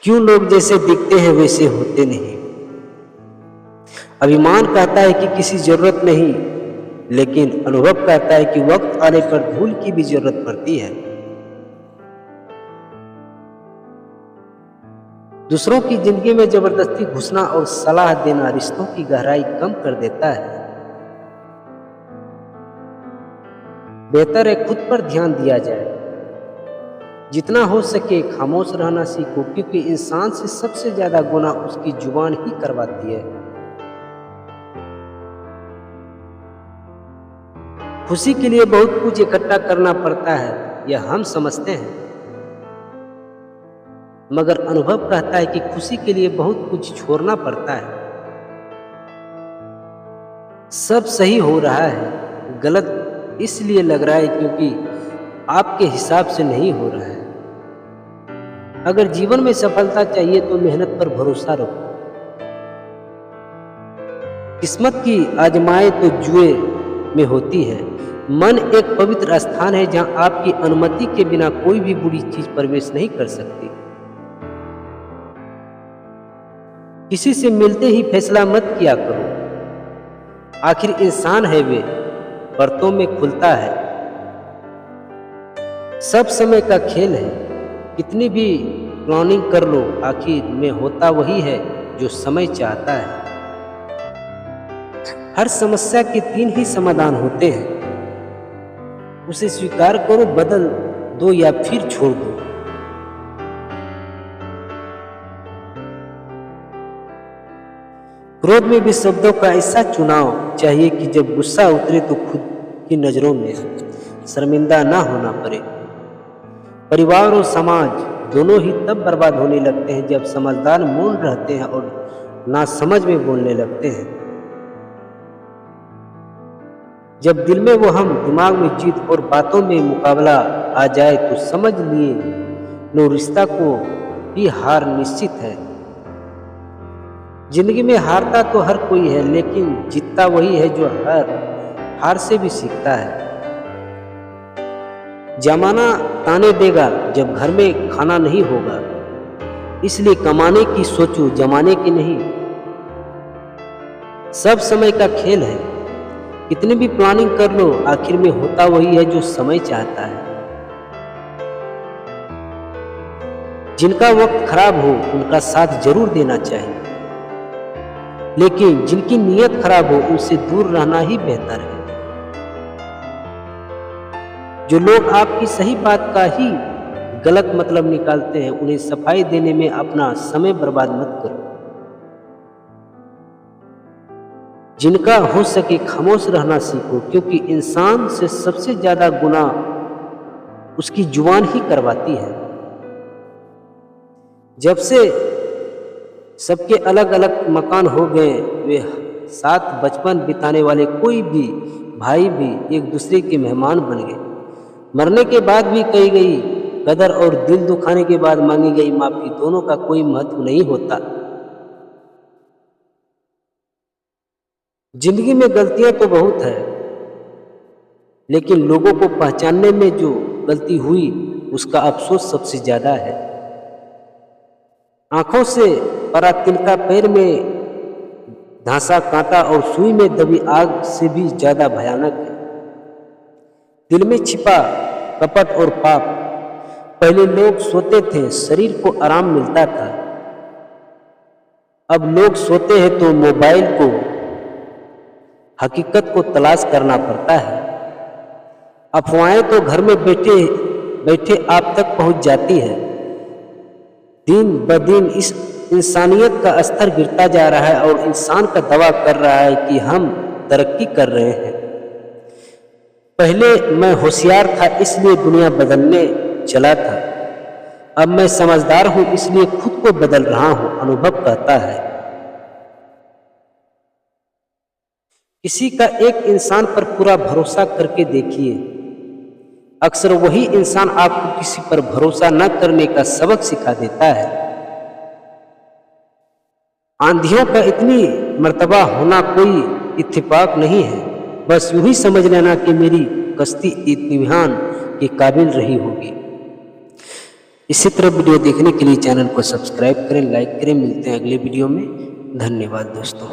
क्यों लोग जैसे दिखते हैं वैसे होते नहीं। अभिमान कहता है कि किसी जरूरत नहीं, लेकिन अनुभव कहता है कि वक्त आने पर धूल की भी जरूरत पड़ती है। दूसरों की जिंदगी में जबरदस्ती घुसना और सलाह देना रिश्तों की गहराई कम कर देता है। बेहतर है खुद पर ध्यान दिया जाए। जितना हो सके खामोश रहना सीखो, क्योंकि इंसान से सबसे ज्यादा गुनाह उसकी जुबान ही करवाती है। खुशी के लिए बहुत कुछ इकट्ठा करना पड़ता है, यह हम समझते हैं, मगर अनुभव कहता है कि खुशी के लिए बहुत कुछ छोड़ना पड़ता है। सब सही हो रहा है, गलत इसलिए लग रहा है क्योंकि आपके हिसाब से नहीं हो रहा है। अगर जीवन में सफलता चाहिए तो मेहनत पर भरोसा रखो। किस्मत की आजमाए तो जुए में होती है। मन एक पवित्र स्थान है जहां आपकी अनुमति के बिना कोई भी बुरी चीज प्रवेश नहीं कर सकती। किसी से मिलते ही फैसला मत किया करो। आखिर इंसान है वे, परतों में खुलता है। सब समय का खेल है। कितनी भी प्लानिंग कर लो, आखिर में होता वही है जो समय चाहता है। हर समस्या के 3 ही समाधान होते हैं। उसे स्वीकार करो, बदल दो या फिर छोड़ दो। क्रोध में भी शब्दों का ऐसा चुनाव चाहिए कि जब गुस्सा उतरे तो खुद की नजरों में शर्मिंदा ना होना पड़े। परिवार और समाज दोनों ही तब बर्बाद होने लगते हैं जब समझदार मौन रहते हैं और ना समझ में बोलने लगते हैं। जब दिल में वो हम, दिमाग में जीत और बातों में मुकाबला आ जाए तो समझ लिए लो रिश्ता को भी हार निश्चित है। जिंदगी में हारता तो हर कोई है, लेकिन जीतता वही है जो हार से भी सीखता है। जमाना ताने देगा जब घर में खाना नहीं होगा, इसलिए कमाने की सोचो, जमाने की नहीं। सब समय का खेल है। कितनी भी प्लानिंग कर लो, आखिर में होता वही है जो समय चाहता है। जिनका वक्त खराब हो उनका साथ जरूर देना चाहिए, लेकिन जिनकी नीयत खराब हो उनसे दूर रहना ही बेहतर है। जो लोग आपकी सही बात का ही गलत मतलब निकालते हैं, उन्हें सफाई देने में अपना समय बर्बाद मत करो। जिनका हो सके खामोश रहना सीखो, क्योंकि इंसान से सबसे ज्यादा गुनाह उसकी जुबान ही करवाती है। जब से सबके अलग अलग मकान हो गए, वे साथ बचपन बिताने वाले कोई भी भाई भी एक दूसरे के मेहमान बन गए। मरने के बाद भी कही गई कदर और दिल दुखाने के बाद मांगी गई माफी, दोनों का कोई महत्व नहीं होता। जिंदगी में गलतियां तो बहुत है, लेकिन लोगों को पहचानने में जो गलती हुई उसका अफसोस सबसे ज्यादा है। आंखों से परा तिनका, पैर में धांसा कांटा और सुई में दबी आग से भी ज्यादा भयानक है। दिल में छिपा कपट और पाप। पहले लोग सोते थे, शरीर को आराम मिलता था। अब लोग सोते हैं तो मोबाइल को, हकीकत को तलाश करना पड़ता है। अफवाहें तो घर में बैठे बैठे आप तक पहुंच जाती है। दिन ब दिन इस इंसानियत का स्तर गिरता जा रहा है और इंसान का दावा कर रहा है कि हम तरक्की कर रहे हैं। पहले मैं होशियार था इसलिए दुनिया बदलने चला था, अब मैं समझदार हूं इसलिए खुद को बदल रहा हूं, अनुभव कहता है। किसी का एक इंसान पर पूरा भरोसा करके देखिए, अक्सर वही इंसान आपको किसी पर भरोसा न करने का सबक सिखा देता है। आंधियों का इतनी मर्तबा होना कोई इत्तेफाक नहीं है। बस यूं ही समझ लेना कि मेरी कश्ती इत्मीनान के काबिल रही होगी। इसी तरह वीडियो देखने के लिए चैनल को सब्सक्राइब करें, लाइक करें। मिलते हैं अगले वीडियो में। धन्यवाद दोस्तों।